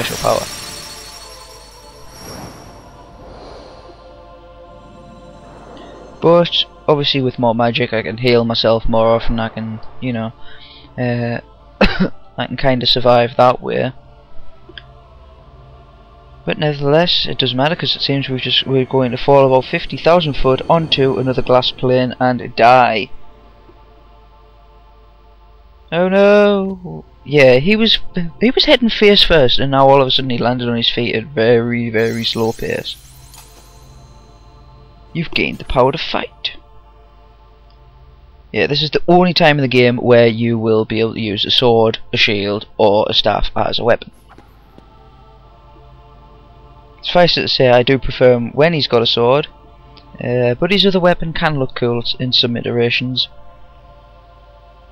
special power. But obviously with more magic I can heal myself more often, I can, you know, I can kind of survive that way. But nevertheless, it doesn't matter because it seems we're going to fall about 50,000 foot onto another glass plane and die. Oh no! Yeah, he was heading face first, and now all of a sudden he landed on his feet at very, very slow pace. You've gained the power to fight. Yeah, this is the only time in the game where you will be able to use a sword, a shield, or a staff as a weapon. Suffice it to say, I do prefer him when he's got a sword, but his other weapon can look cool in some iterations.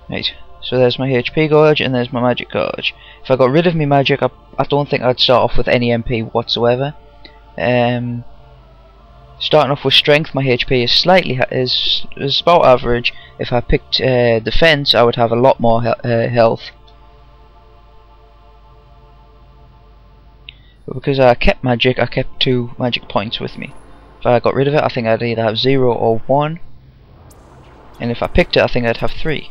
Right, so there's my HP gauge and there's my magic gauge. If I got rid of my magic, I don't think I'd start off with any MP whatsoever. Starting off with strength, my HP is about average. If I picked defense, I would have a lot more health. But because I kept magic, I kept 2 magic points with me. If I got rid of it, I think I'd either have 0 or 1. And if I picked it, I think I'd have 3.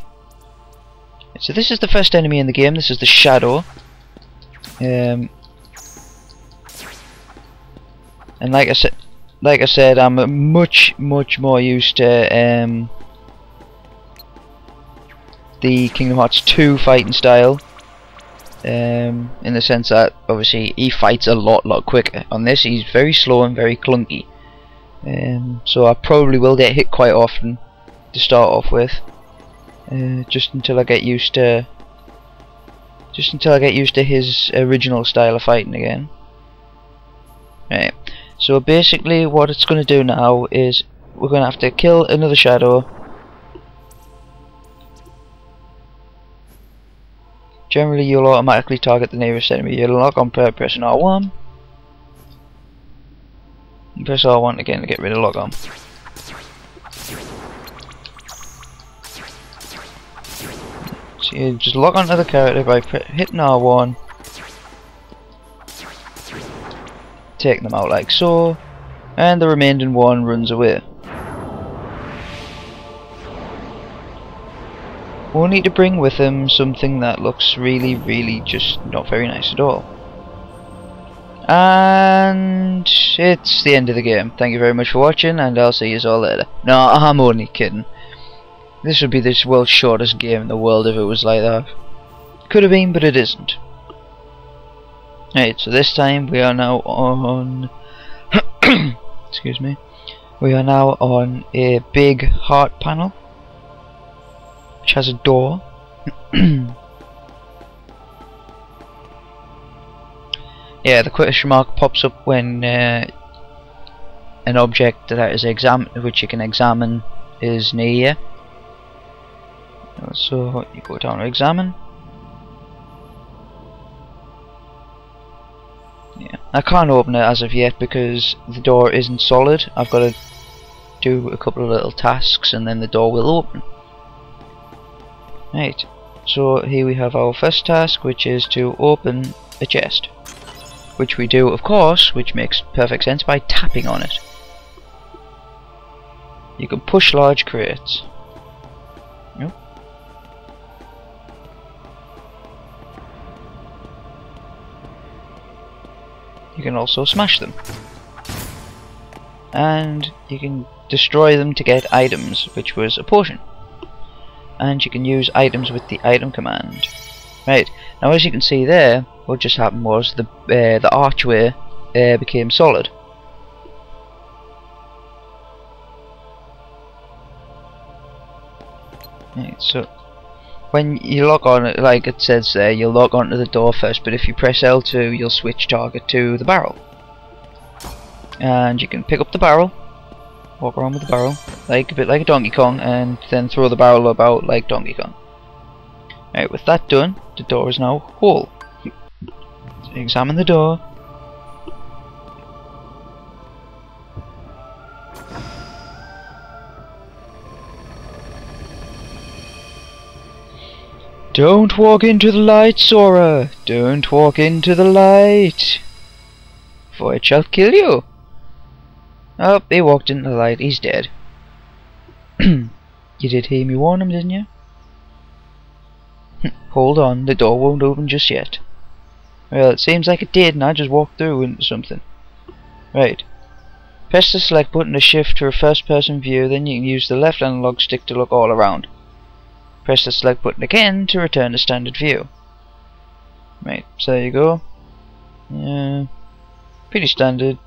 So this is the first enemy in the game. This is the Shadow. And like I said, I'm much more used to the Kingdom Hearts 2 fighting style. In the sense that obviously he fights a lot quicker. On this he's very slow and very clunky, so I probably will get hit quite often to start off with, just until I get used to his original style of fighting again. Right, so basically what it's going to do now is we're going to have to kill another Shadow. Generally, you'll automatically target the nearest enemy. You'll lock on pressing R1. And press R1 again to get rid of lock on. So you just lock onto the character by hitting R1. Take them out like so. And the remaining one runs away. We'll need to bring with him something that looks really just not very nice at all. And it's the end of the game. Thank you very much for watching, and I'll see you all later. No, I'm only kidding. This would be the world's shortest game in the world if it was like that. Could have been, but it isn't. Right, so this time we are now on excuse me. We are now on a big heart panel, which has a door. Yeah, the quotation mark pops up when an object that is which you can examine is near you. So you go down to examine. Yeah, I can't open it as of yet because the door isn't solid. I've got to do a couple of little tasks and then the door will open. Right, so here we have our first task, which is to open a chest, which we do, of course, which makes perfect sense, by tapping on it. You can push large crates. Nope. You can also smash them, and you can destroy them to get items, which was a potion. And you can use items with the item command. Right, now as you can see there, what just happened was the archway became solid. Right, so when you log on, like it says there, you'll log onto the door first, but if you press L2 you'll switch target to the barrel. And you can pick up the barrel, walk around with the barrel, a bit like a Donkey Kong, and then throw the barrel about like Donkey Kong. Right, with that done, the door is now whole. So examine the door. Don't walk into the light, Sora! Don't walk into the light! For it shall kill you! Oh, he walked into the light, he's dead. You did hear me warn him, didn't you? Hold on, the door won't open just yet. Well, it seems like it did and I just walked through into something. Right. Press the select button to shift to a first person view, then you can use the left analog stick to look all around. Press the select button again to return to standard view. Right, so there you go. Yeah, pretty standard.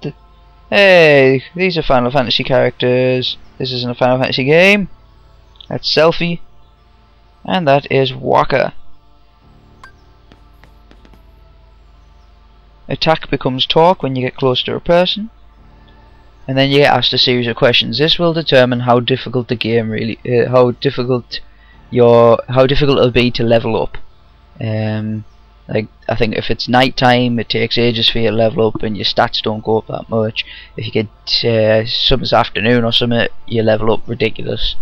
Hey, these are Final Fantasy characters. This isn't a Final Fantasy game. That's Selphie. And that is Wakka. Attack becomes talk when you get close to a person. And then you get asked a series of questions. This will determine how difficult the game really, how difficult it'll be to level up. Like I think if it's night time, it takes ages for you to level up, and your stats don't go up that much. If you get something's afternoon or something, you level up ridiculous.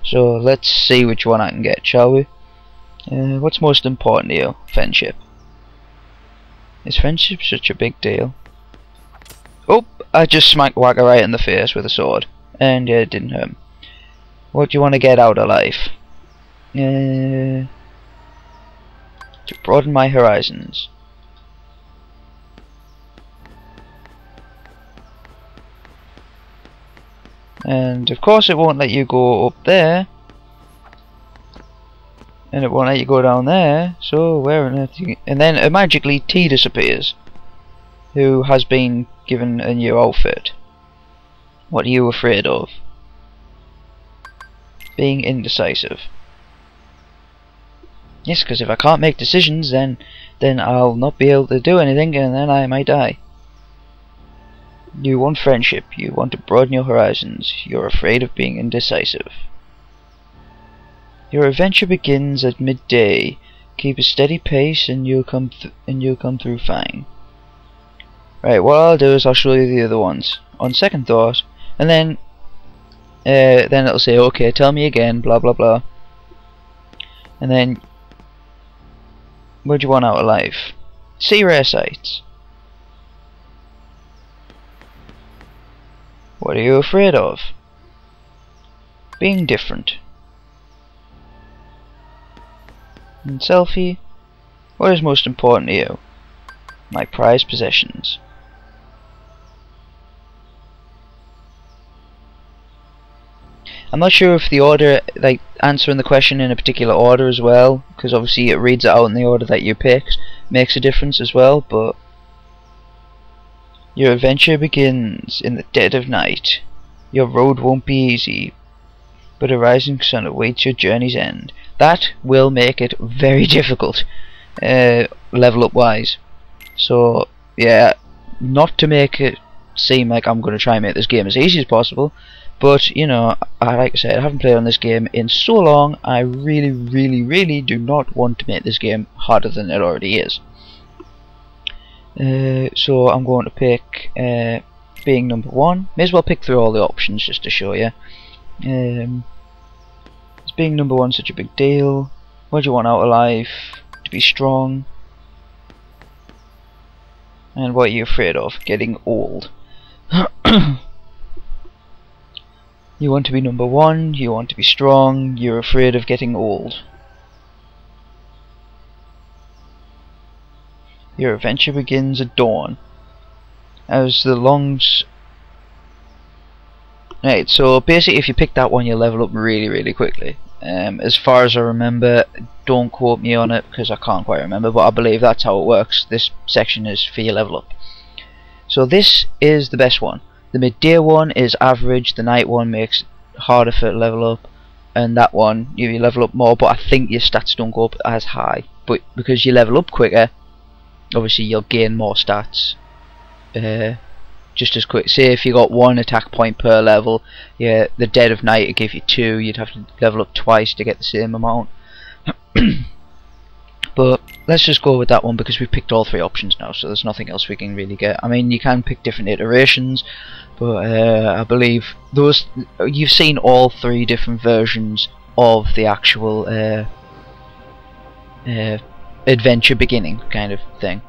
So let's see which one I can get, shall we? What's most important to you? Friendship. Is friendship such a big deal? Oh, I just smacked Wakka right in the face with a sword, and it didn't hurt him. What do you want to get out of life? To broaden my horizons. And of course it won't let you go up there, and it won't let you go down there, so where on earth you... And then magically T disappears, who has been given a new outfit. What are you afraid of? Being indecisive. Yes, because if I can't make decisions, then I'll not be able to do anything, and then I might die. You want friendship, you want to broaden your horizons, you're afraid of being indecisive. Your adventure begins at midday. Keep a steady pace and you'll come through fine. Right, what I'll do is I'll show you the other ones on second thought, and then it'll say, okay, tell me again, blah blah blah. And then, what do you want out of life? See rare sights. What are you afraid of? Being different. And Selphie, what is most important to you? My prized possessions. I'm not sure if the order, like answering the question in a particular order as well, because obviously it reads it out in the order that you picked, makes a difference as well, but your adventure begins in the dead of night. Your road won't be easy, but a rising sun awaits your journey's end. That will make it very difficult, level up wise. So yeah, not to make it seem like I'm going to try and make this game as easy as possible, but you know, like I said, I haven't played on this game in so long. I really do not want to make this game harder than it already is. So I'm going to pick being number one. May as well pick through all the options just to show you. Is being number one such a big deal? What do you want out of life? To be strong. And what are you afraid of? Getting old. You want to be number one, you want to be strong, you're afraid of getting old. Your adventure begins at dawn. As the longs... Right, so basically if you pick that one, you'll level up really quickly. As far as I remember, don't quote me on it because I can't quite remember, but I believe that's how it works. This section is for your level up. So this is the best one. The midday one is average, the night one makes it harder for it to level up, and that one you level up more, but I think your stats don't go up as high. But because you level up quicker, obviously you'll gain more stats just as quick. Say if you got 1 attack point per level, yeah, the dead of night would give you 2, you'd have to level up twice to get the same amount. But let's just go with that one because we've picked all 3 options now, so there's nothing else we can really get. I mean, you can pick different iterations, but I believe those you've seen all 3 different versions of the actual adventure beginning kind of thing.